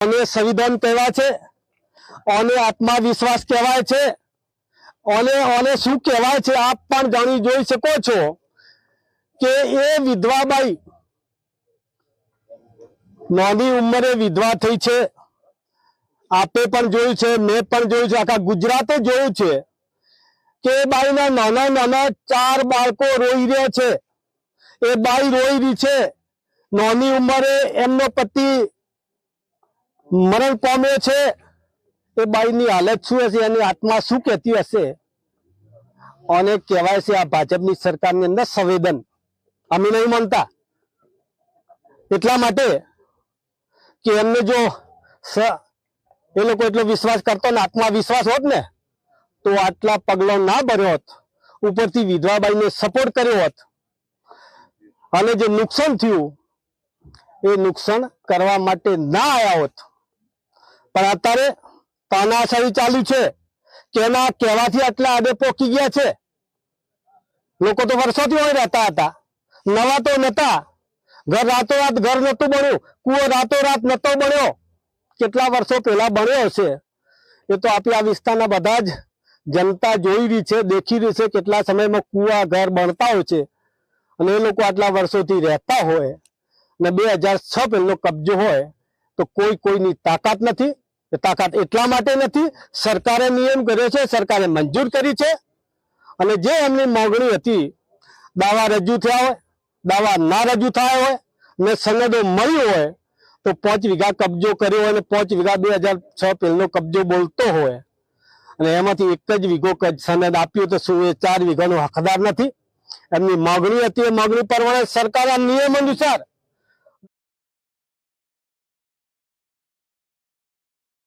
અને સંવિધાન કહેવાય છે, અને આત્મવિશ્વાસ કહેવાય છે, અને શું કહેવાય છે આપ પણ જાણી જોઈ શકો છો કે એ વિધવાબાઈ નાની ઉંમરે વિધવા થઈ છે। આપે પણ જોયું છે, મેં પણ જોયું છે, આખા ગુજરાતે જોયું છે કે બાઈના નાના નાના 4 બાળકો રોઈ રહ્યા છે। એ બાઈ રોઈ રહી છે, નાની ઉંમરે એમનો પતિ મરણ પામ્યો છે। એ બાઈની હાલત શું હશે, એની આત્મા શું કહેતી હશે? અને કહેવાય છે આ ભાજપની સરકારની અંદર સંવેદન અમે નહીં માનતા, એટલા માટે કે એમને જો એ લોકો એટલો વિશ્વાસ કરતો ને આત્મવિશ્વાસ હોત ને તો આટલા પગલો ના ભર્યો હોત, ઉપરથી વિધવાબાઈને સપોર્ટ કર્યો હોત, અને જે નુકસાન થયું એ નુકસાન કરવા માટે ના આવ્યા હોત। પણ અત્યારે તાનાશાહી ચાલુ છે કે એના કહેવાથી આટલા આડે પોકી ગયા છે। લોકો તો વર્ષોથી હોય રહેતા હતા, નવા તો નતા, ઘર રાતોરાત ઘર નતું બન્યું, કૂવો રાતોરાત નતો બન્યો, કેટલા વર્ષો પહેલા બન્યો હશે। એ તો આપણા વિસ્તારના બધા જ જનતા જોઈ રહી છે, દેખી રહી છે કેટલા સમયમાં કૂવા ઘર બનતા હોય છે, અને એ લોકો આટલા વર્ષોથી રહેતા હોય ને 2006 પહેલો કબજો હોય તો કોઈની તાકાત નથી। તાકાત એટલા માટે નથી, સરકારે નિયમ કર્યો છે, સરકારે મંજૂર કરી છે, અને જે એમની માંગણી હતી, દાવા રજૂ થયા હોય, દાવા ના રજૂ થયા હોય ને સનદો મળી હોય તો 5 વીઘા કબજો કર્યો હોય અને 5 વીઘા 2006 પહેલો કબજો બોલતો હોય અને એમાંથી એક જ વીઘો સનદ આપ્યું તો શું એ 4 વીઘાનો હકદાર નથી? એમની માંગણી હતી, એ માંગણી પ્રમાણે સરકાર આ નિયમ અનુસાર